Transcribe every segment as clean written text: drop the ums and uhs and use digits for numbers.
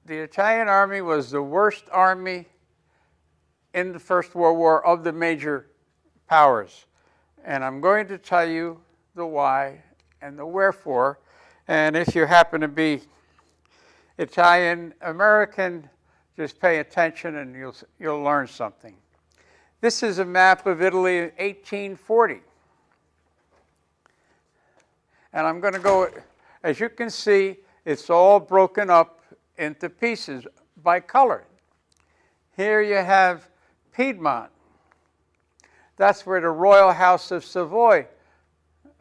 the Italian army was the worst army in the First World War of the major powers. And I'm going to tell you the why and the wherefore. And if you happen to be Italian American, just pay attention and you'll learn something. This is a map of Italy in 1840. And I'm going to go, as you can see, it's all broken up into pieces by color. Here you have Piedmont. That's where the Royal House of Savoy,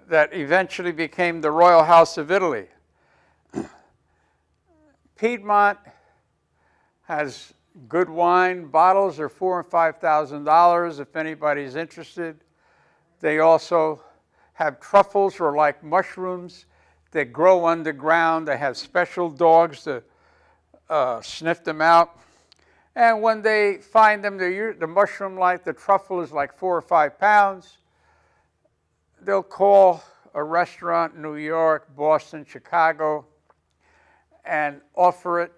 that eventually became the Royal House of Italy. Piedmont has good wine. Bottles are $4,000 and $5,000 if anybody's interested. They also have truffles, or like mushrooms that grow underground. They have special dogs to sniff them out. And when they find them, the mushroom, like the truffle, is like 4 or 5 pounds. They'll call a restaurant in New York, Boston, Chicago, and offer it.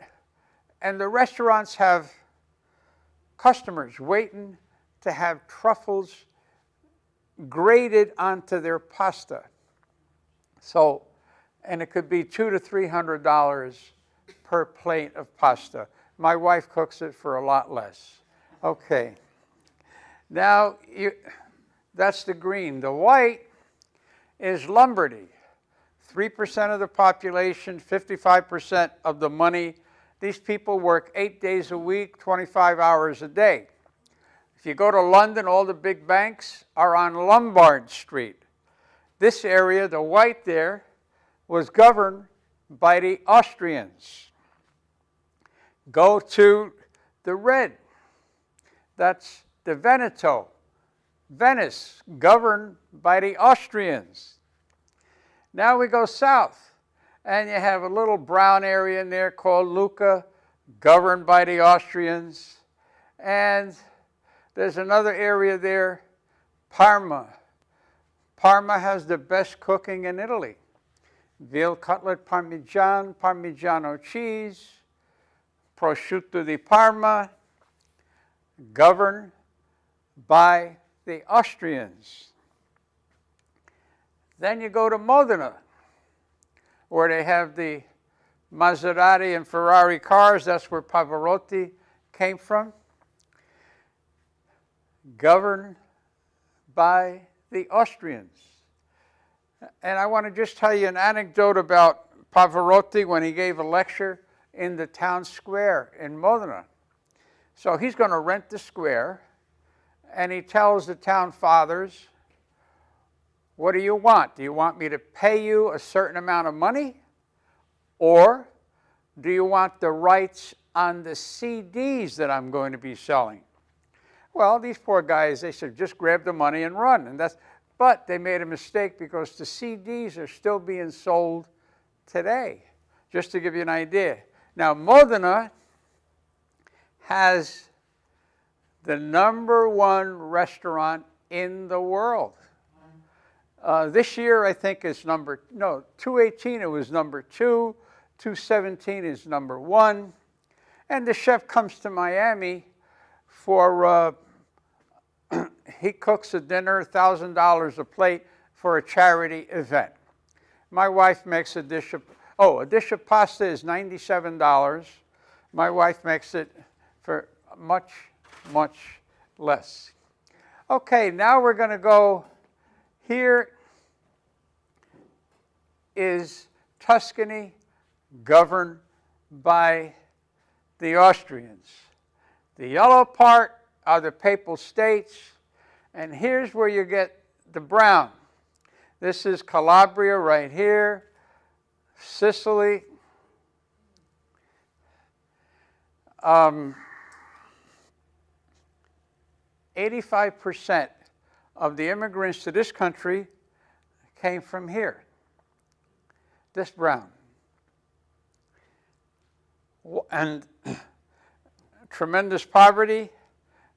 And the restaurants have customers waiting to have truffles grated onto their pasta. So, and it could be $200 to $300 per plate of pasta. My wife cooks it for a lot less. Okay. Now, that's the green. The white is Lombardy. 3% of the population, 55% of the money. These people work 8 days a week, 25 hours a day. If you go to London, all the big banks are on Lombard Street. This area, the white there, was governed by the Austrians. Go to the red. That's the Veneto. Venice, governed by the Austrians. Now we go south, and you have a little brown area in there called Lucca, governed by the Austrians. And there's another area there, Parma. Parma has the best cooking in Italy. Veal cutlet Parmesan, Parmigiano cheese, prosciutto di Parma, governed by the Austrians. Then you go to Modena, where they have the Maserati and Ferrari cars. That's where Pavarotti came from. Governed by the Austrians. And I want to just tell you an anecdote about Pavarotti when he gave a lecture in the town square in Modena. So he's going to rent the square, and he tells the town fathers, what do you want? Do you want me to pay you a certain amount of money? Or do you want the rights on the CDs that I'm going to be selling? Well, these poor guys, they said, just grab the money and run. And but they made a mistake, because the CDs are still being sold today, just to give you an idea. Now, Modena has the #1 restaurant in the world. This year, I think, is 2018 it was #2, 2017 is #1. And the chef comes to Miami for, he cooks a dinner, $1,000 a plate for a charity event. My wife makes a dish of pasta is $97. My wife makes it for much, much less. Okay, now we're going to go, here is Tuscany, governed by the Austrians. The yellow part are the Papal States, and here's where you get the brown. This is Calabria right here, Sicily. 85% of the immigrants to this country came from here, this brown. And tremendous poverty,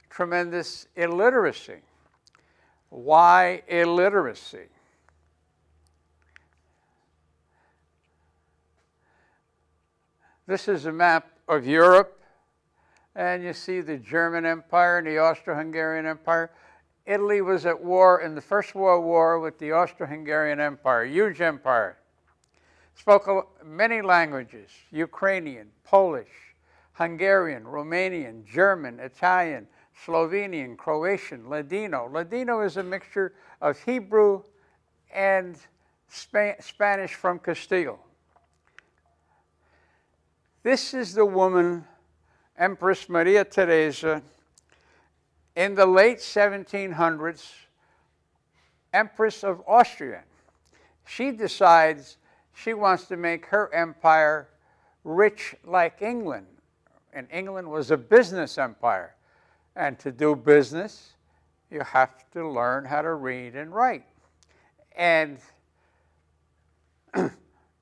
tremendous illiteracy. Why illiteracy? This is a map of Europe, and you see the German Empire and the Austro-Hungarian Empire. Italy was at war in the First World War with the Austro-Hungarian Empire, huge empire. Spoke many languages: Ukrainian, Polish, Hungarian, Romanian, German, Italian, Slovenian, Croatian, Ladino. Ladino is a mixture of Hebrew and Spanish from Castile. This is the woman, Empress Maria Theresa, in the late 1700s, Empress of Austria. She decides she wants to make her empire rich like England. And England was a business empire. And to do business, you have to learn how to read and write. And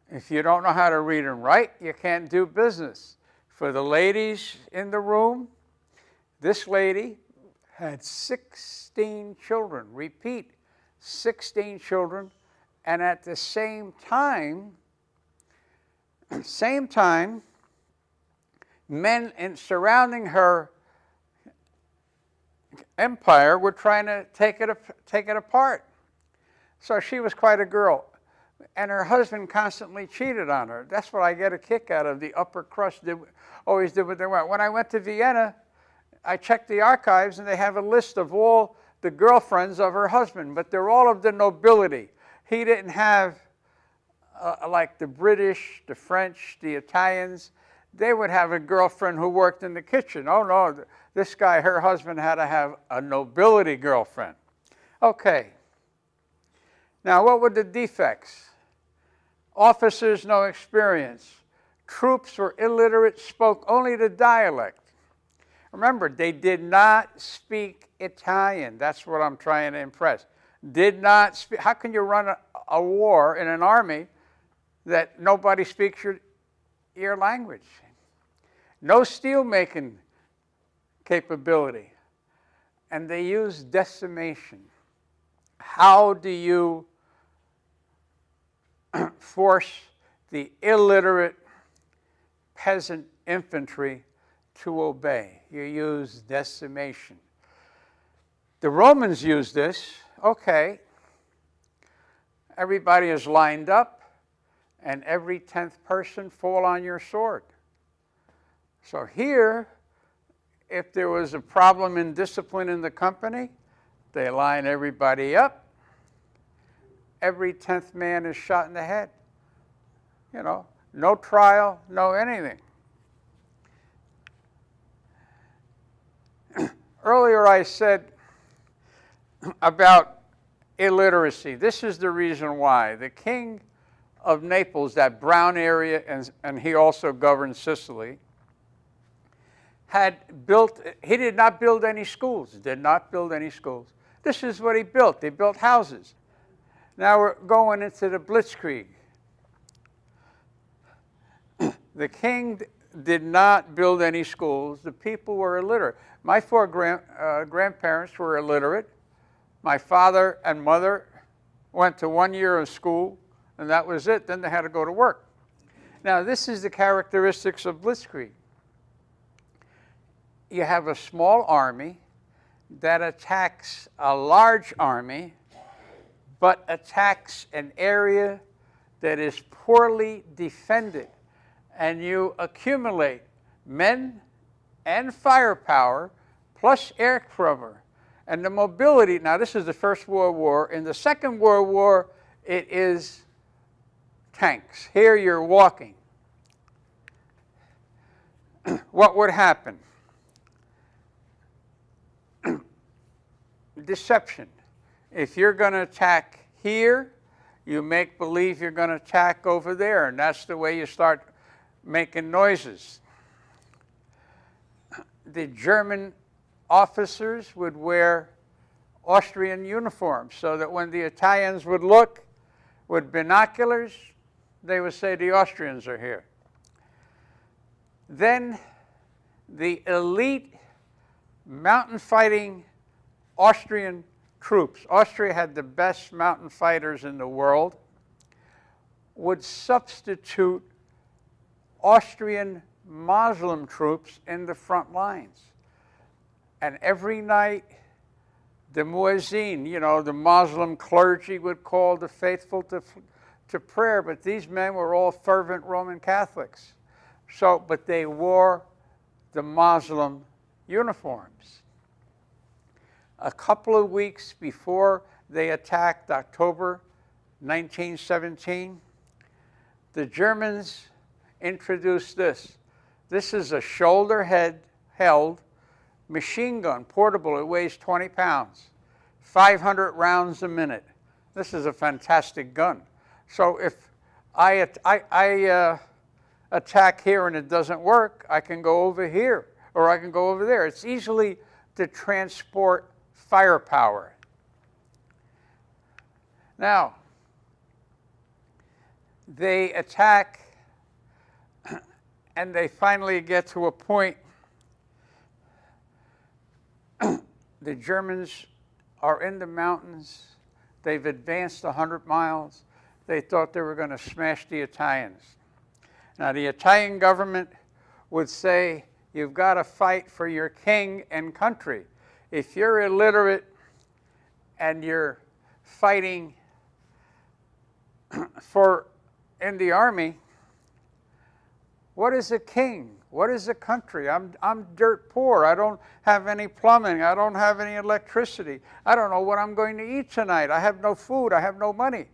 if you don't know how to read and write, you can't do business. For the ladies in the room, this lady had 16 children. Repeat, 16 children. And at the same time, men surrounding her empire were trying to take it apart. So she was quite a girl. And her husband constantly cheated on her. That's what I get a kick out of. The upper crust always did what they want. When I went to Vienna, I checked the archives, and they have a list of all the girlfriends of her husband, but they're all of the nobility. He didn't have, like the British, the French, the Italians, they would have a girlfriend who worked in the kitchen. Oh no, this guy, her husband, had to have a nobility girlfriend. Okay. Now, what were the defects? Officers, no experience. Troops were illiterate, spoke only the dialect. Remember, they did not speak Italian. That's what I'm trying to impress. Did not speak. How can you run a war in an army that nobody speaks your language? No steel-making capability. And they used decimation. How do you force the illiterate peasant infantry to obey? You use decimation. The Romans used this. Okay, everybody is lined up, and every 10th person fall on your sword. So here, if there was a problem in discipline in the company, they line everybody up. Every 10th man is shot in the head. You know, no trial, no anything. Earlier I said about illiteracy. This is the reason why. The king of Naples, that brown area, and he also governed Sicily, had built, he did not build any schools, did not build any schools. This is what he built. They built houses. Now we're going into the blitzkrieg. The king did not build any schools. The people were illiterate. My four grandparents were illiterate. My father and mother went to 1 year of school, and that was it. Then they had to go to work. Now, this is the characteristics of blitzkrieg. You have a small army that attacks a large army, but attacks an area that is poorly defended. And you accumulate men and firepower, plus air cover. And the mobility, now this is the First World War. In the Second World War, it is tanks. Here you're walking. What would happen? Deception. If you're going to attack here, you make believe you're going to attack over there, and that's the way you start making noises. The German officers would wear Austrian uniforms so that when the Italians would look with binoculars, they would say the Austrians are here. Then the elite mountain fighting Austrian troops, Austria had the best mountain fighters in the world, would substitute Austrian Muslim troops in the front lines. And every night, the muezzin, you know, the Muslim clergy would call the faithful to prayer, but these men were all fervent Roman Catholics. So, but they wore the Muslim uniforms. A couple of weeks before they attacked, October 1917, the Germans introduced this. This is a shoulder-held machine gun, portable. It weighs 20 pounds, 500 rounds a minute. This is a fantastic gun. So if I attack here and it doesn't work, I can go over here or I can go over there. It's easily to transport firepower. Now, they attack and they finally get to a point. The Germans are in the mountains. They've advanced 100 miles. They thought they were going to smash the Italians. Now, the Italian government would say, you've got to fight for your king and country. If you're illiterate and you're fighting in the army, what is a king? What is a country? I'm dirt poor. I don't have any plumbing. I don't have any electricity. I don't know what I'm going to eat tonight. I have no food. I have no money.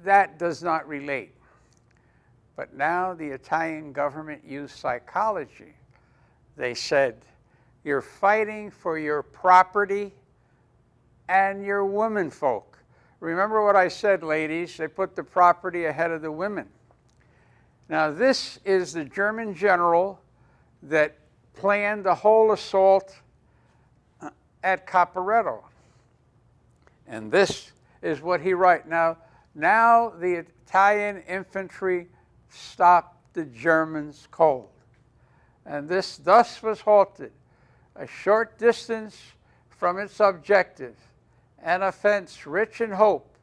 That does not relate. But now the Italian government used psychology. They said, you're fighting for your property and your womenfolk. Remember what I said, ladies. They put the property ahead of the women. Now, this is the German general that planned the whole assault at Caporetto. And this is what he writes. Now the Italian infantry stopped the Germans cold. And this thus was halted, a short distance from its objective, an offense rich in hope.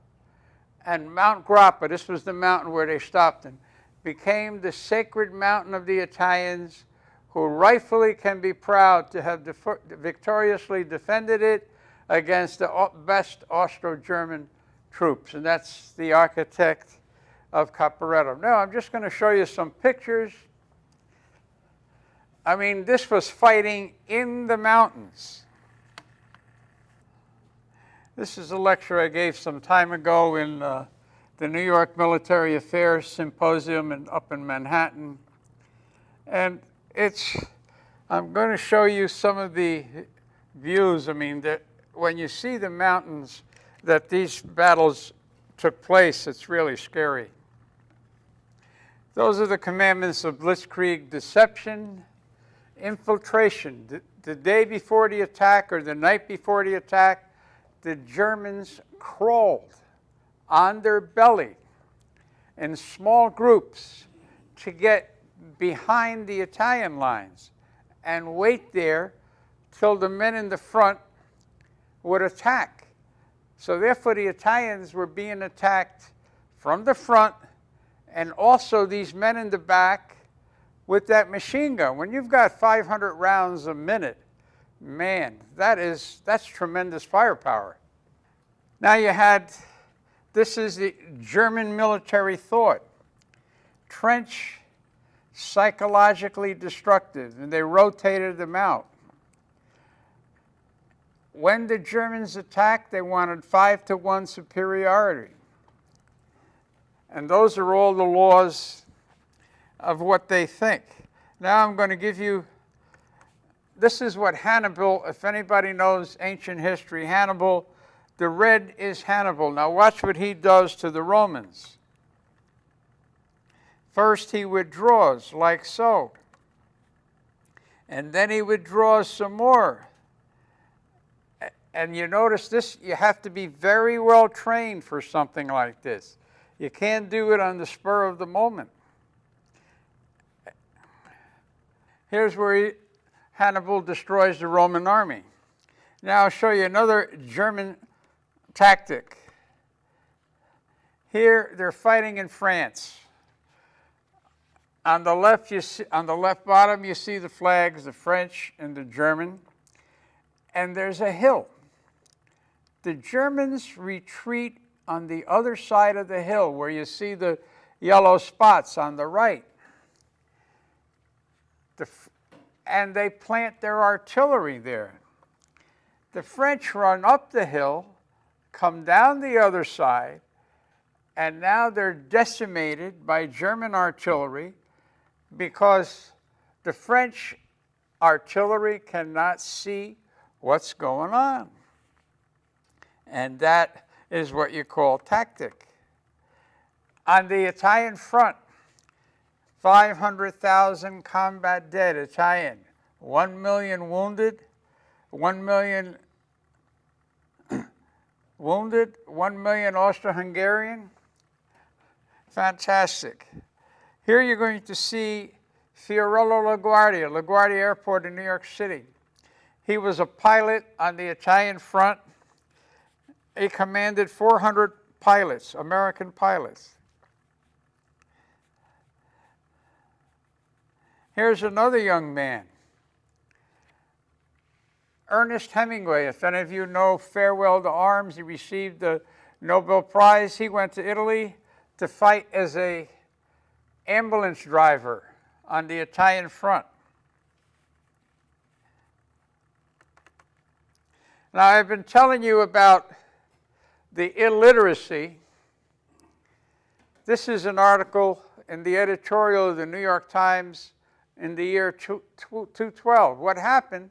And Mount Grappa, this was the mountain where they stopped him, became the sacred mountain of the Italians, who rightfully can be proud to have victoriously defended it against the best Austro-German troops. And that's the architect of Caporetto. Now, I'm just going to show you some pictures. I mean, this was fighting in the mountains. This is a lecture I gave some time ago in the New York Military Affairs Symposium up in Manhattan. And I'm going to show you some of the views. I mean, that when you see the mountains that these battles took place, it's really scary. Those are the commandments of blitzkrieg: deception, infiltration. The day before the attack or the night before the attack, the Germans crawled on their belly in small groups to get behind the Italian lines and wait there till the men in the front would attack. So therefore the Italians were being attacked from the front, and also these men in the back with that machine gun. When you've got 500 rounds a minute, man, that's tremendous firepower. Now you had, this is the German military thought. Trench, psychologically destructive, and they rotated them out. When the Germans attacked, they wanted 5-to-1 superiority. And those are all the laws of what they think. Now I'm going to give you, this is what Hannibal, if anybody knows ancient history, Hannibal, the red is Hannibal. Now watch what he does to the Romans. First he withdraws, like so. And then he withdraws some more. And you notice this, you have to be very well trained for something like this. You can't do it on the spur of the moment. Here's where Hannibal destroys the Roman army. Now I'll show you another German tactic. Here they're fighting in France. On the left, on the left bottom, you see the flags, the French and the German, and there's a hill. The Germans retreat on the other side of the hill where you see the yellow spots on the right. And they plant their artillery there. The French run up the hill, come down the other side, and now they're decimated by German artillery because the French artillery cannot see what's going on. And that is what you call tactic. On the Italian front, 500,000 combat dead Italian, 1 million wounded, 1 million wounded, 1 million Austro-Hungarian. Fantastic. Here you're going to see Fiorello LaGuardia Airport in New York City. He was a pilot on the Italian front. He commanded 400 pilots, American pilots. Here's another young man, Ernest Hemingway. If any of you know Farewell to Arms, he received the Nobel Prize. He went to Italy to fight as an ambulance driver on the Italian front. Now, I've been telling you about the illiteracy. This is an article in the editorial of the New York Times in the year 2012. What happened?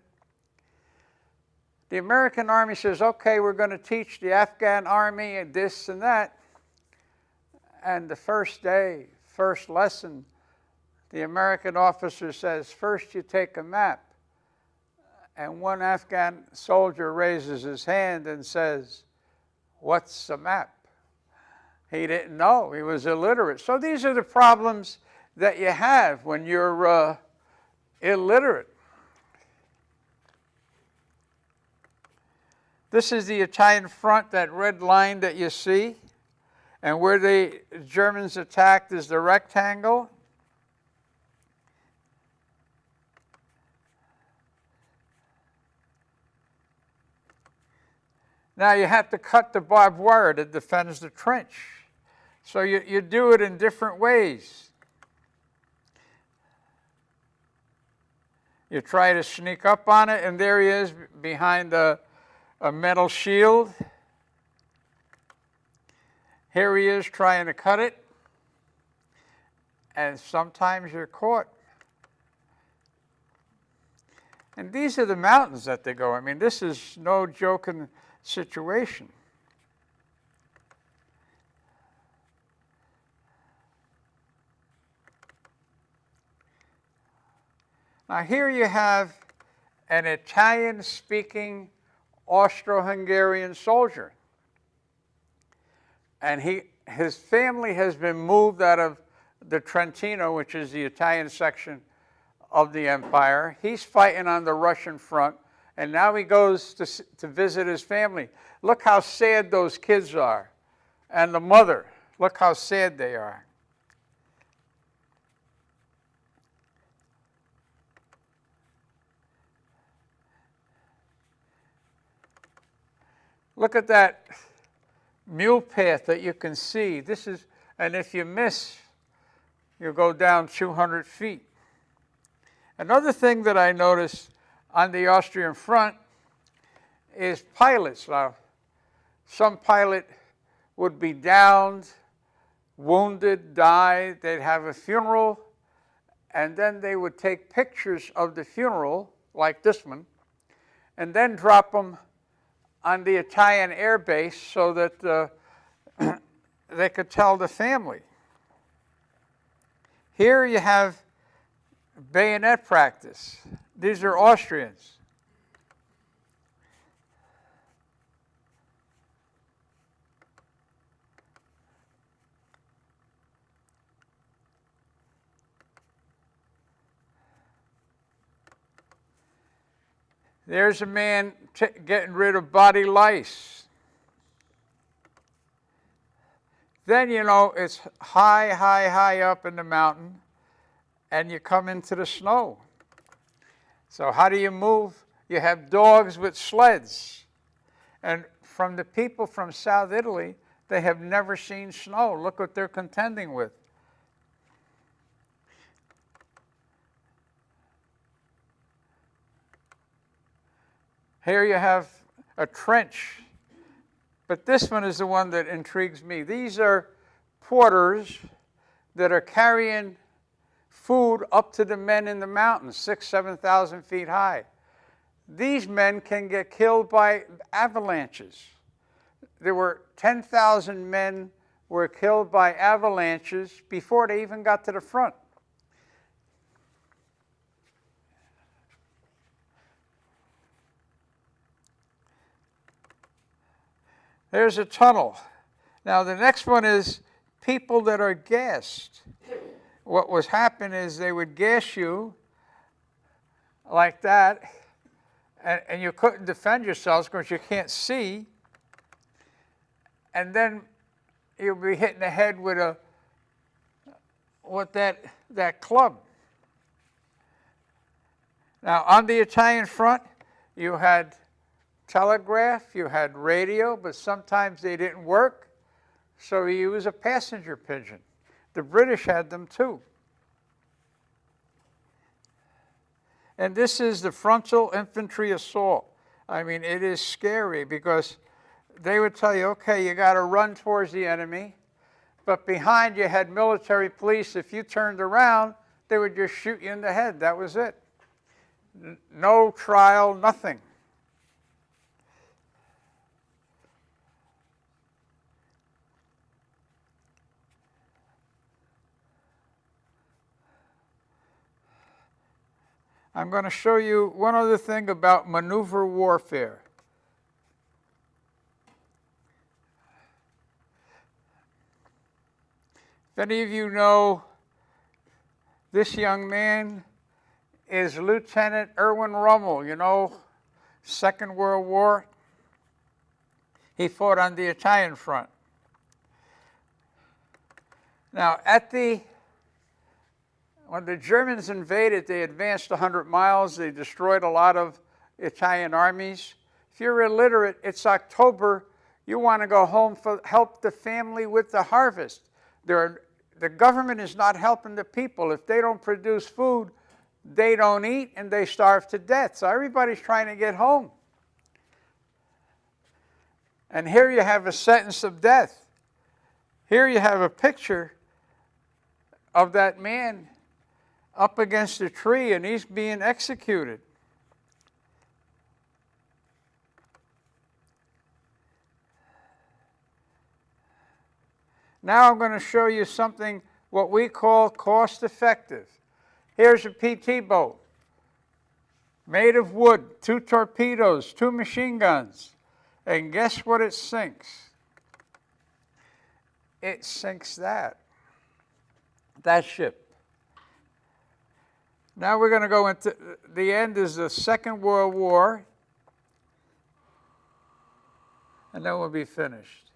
The American Army says, okay, we're going to teach the Afghan Army this and that. And the first day, first lesson, the American officer says, first you take a map. And one Afghan soldier raises his hand and says, what's a map? He didn't know. He was illiterate. So these are the problems that you have when you're illiterate. This is the Italian front, that red line that you see. And where the Germans attacked is the rectangle. Now you have to cut the barbed wire that defends the trench. So you do it in different ways. You try to sneak up on it, and there he is behind a metal shield. Here he is trying to cut it, and sometimes you're caught. And these are the mountains that they go. I mean, this is no joking situation. Now here you have an Italian-speaking Austro-Hungarian soldier. And his family has been moved out of the Trentino, which is the Italian section of the empire. He's fighting on the Russian front, and now he goes to visit his family. Look how sad those kids are. And the mother, look how sad they are. Look at that mule path that you can see. This is, and if you miss, you'll go down 200 feet. Another thing that I noticed on the Austrian front is pilots. Now, some pilot would be downed, wounded, died. They'd have a funeral, and then they would take pictures of the funeral, like this one, and then drop them on the Italian air base so that they could tell the family. Here you have bayonet practice. These are Austrians. There's a man getting rid of body lice. Then, you know, it's high, high, high up in the mountain, and you come into the snow. So how do you move? You have dogs with sleds. And from the people from South Italy, they have never seen snow. Look what they're contending with. Here you have a trench, but this one is the one that intrigues me. These are porters that are carrying food up to the men in the mountains, 6,000, 7,000 feet high. These men can get killed by avalanches. There were 10,000 men were killed by avalanches before they even got to the front. There's a tunnel. Now the next one is people that are gassed. What was happening is they would gas you like that, and you couldn't defend yourselves because you can't see, and then you'll be hitting the head with that club. Now on the Italian front, you had telegraph, you had radio, but sometimes they didn't work, so you use a passenger pigeon. The British had them too. And this is the frontal infantry assault. I mean, it is scary because they would tell you, okay, you got to run towards the enemy, but behind you had military police. If you turned around, they would just shoot you in the head. That was it. No trial, nothing. I'm going to show you one other thing about maneuver warfare. If any of you know, this young man is Lieutenant Erwin Rommel, you know, Second World War. He fought on the Italian front. Now, when the Germans invaded, they advanced 100 miles. They destroyed a lot of Italian armies. If you're illiterate, it's October. You want to go home to help the family with the harvest. The government is not helping the people. If they don't produce food, they don't eat and they starve to death. So everybody's trying to get home. And here you have a sentence of death. Here you have a picture of that man up against a tree, and he's being executed. Now I'm going to show you something what we call cost effective. Here's a PT boat made of wood, 2 torpedoes, 2 machine guns, and guess what it sinks? It sinks that ship. Now we're going to go into the end is the Second World War, and then we'll be finished.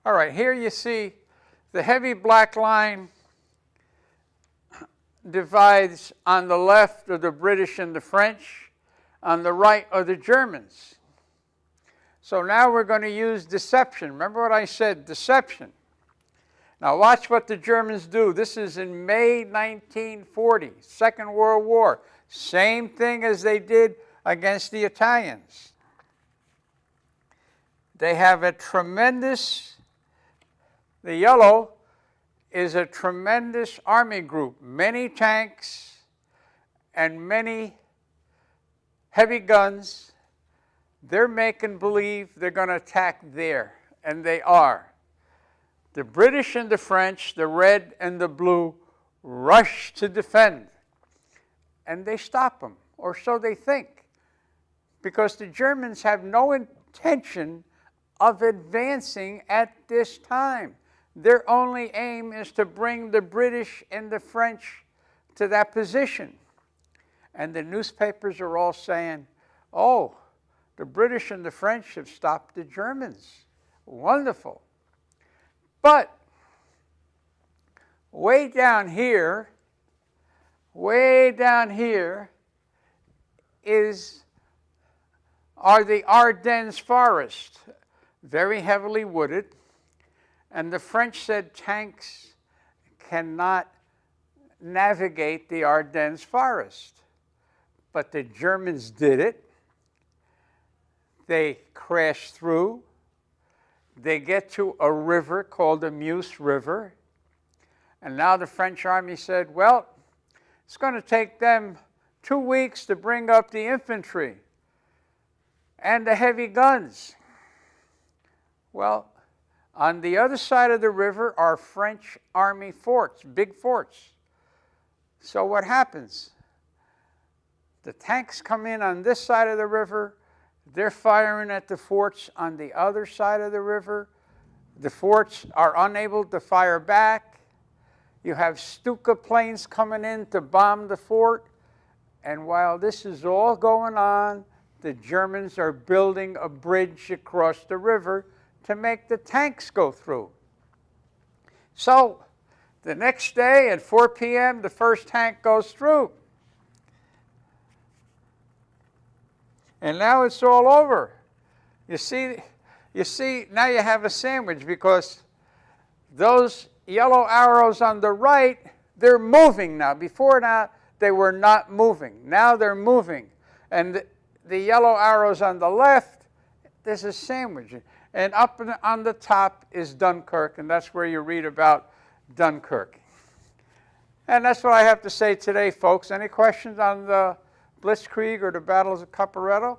All right, here you see the heavy black line divides on the left are the British and the French. On the right are the Germans. So now we're going to use deception. Remember what I said, deception. Now watch what the Germans do. This is in May 1940, Second World War. Same thing as they did against the Italians. They have a tremendous, the yellow is a tremendous army group, many tanks and many heavy guns. They're making believe they're going to attack there, and they are. The British and the French, the red and the blue, rush to defend, and they stop them, or so they think, because the Germans have no intention of advancing at this time. Their only aim is to bring the British and the French to that position. And the newspapers are all saying, oh, the British and the French have stopped the Germans. Wonderful. But way down here are the Ardennes forest, very heavily wooded. And the French said tanks cannot navigate the Ardennes forest. But the Germans did it. They crashed through. They get to a river called the Meuse River. And now the French army said, well, it's going to take them 2 weeks to bring up the infantry and the heavy guns. Well, on the other side of the river are French army forts, big forts. So what happens? The tanks come in on this side of the river. They're firing at the forts on the other side of the river. The forts are unable to fire back. You have Stuka planes coming in to bomb the fort. And while this is all going on, the Germans are building a bridge across the river to make the tanks go through. So the next day at 4 p.m., the first tank goes through. And now it's all over. You see, now you have a sandwich because those yellow arrows on the right, they're moving now. Before now, they were not moving. Now they're moving. And the yellow arrows on the left, there's a sandwich. And up on the top is Dunkirk, and that's where you read about Dunkirk. And that's what I have to say today, folks. Any questions on the Blitzkrieg or the battles of Caporetto?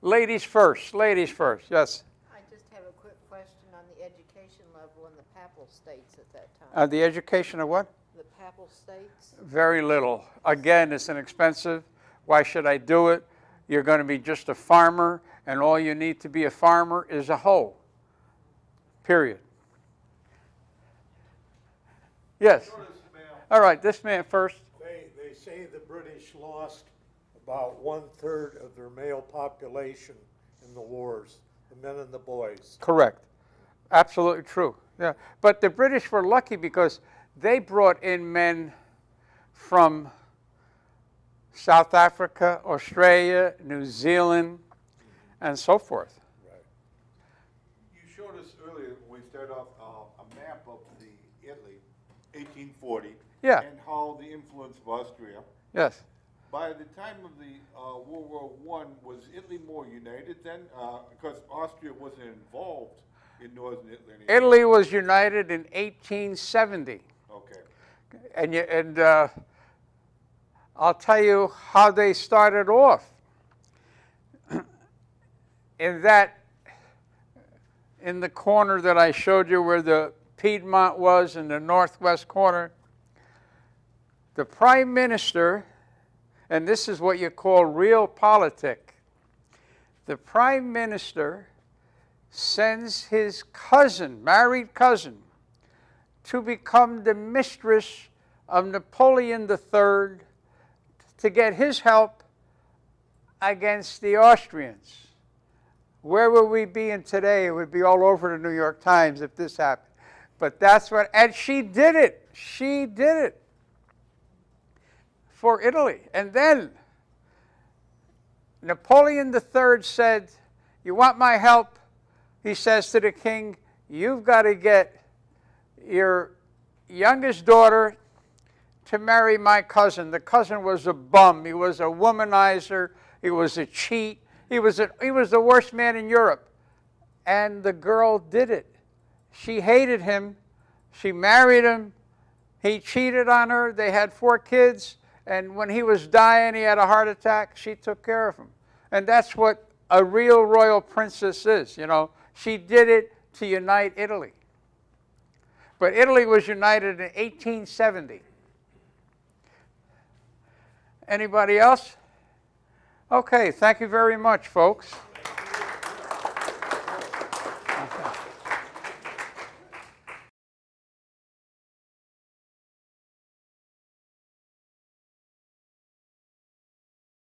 Ladies first, yes. I just have a quick question on the education level in the Papal States at that time. The education of what? The Papal States? Very little. Again, it's inexpensive. Why should I do it? You're going to be just a farmer, and all you need to be a farmer is a hoe. Period. Yes. All right, this man first. They say the British lost about 1/3 of their male population in the wars, the men and the boys. Correct. Absolutely true. Yeah. But the British were lucky because they brought in men from South Africa, Australia, New Zealand, and so forth. Right. You showed us earlier when we started off a map of the Italy, 1840, Yeah. and how the influence of Austria. Yes. By the time of the World War I, was Italy more united then? Because Austria wasn't involved in northern Italy anymore. Italy was united in 1870. Okay. And I'll tell you how they started off. In the corner that I showed you where the Piedmont was in the northwest corner, the prime minister, and this is what you call realpolitik, the prime minister sends his cousin, married cousin, to become the mistress of Napoleon III to get his help against the Austrians. Where would we be in today? It would be all over the New York Times if this happened. But that's what, and she did it. She did it for Italy. And then Napoleon III said, you want my help? He says to the king, you've got to get your youngest daughter to marry my cousin. The cousin was a bum. He was a womanizer. He was a cheat. He was the worst man in Europe. And the girl did it. She hated him. She married him. He cheated on her. They had 4 kids. And when he was dying, he had a heart attack. She took care of him. And that's what a real royal princess is, you know. She did it to unite Italy. But Italy was united in 1870. Anybody else? Okay, thank you very much, folks.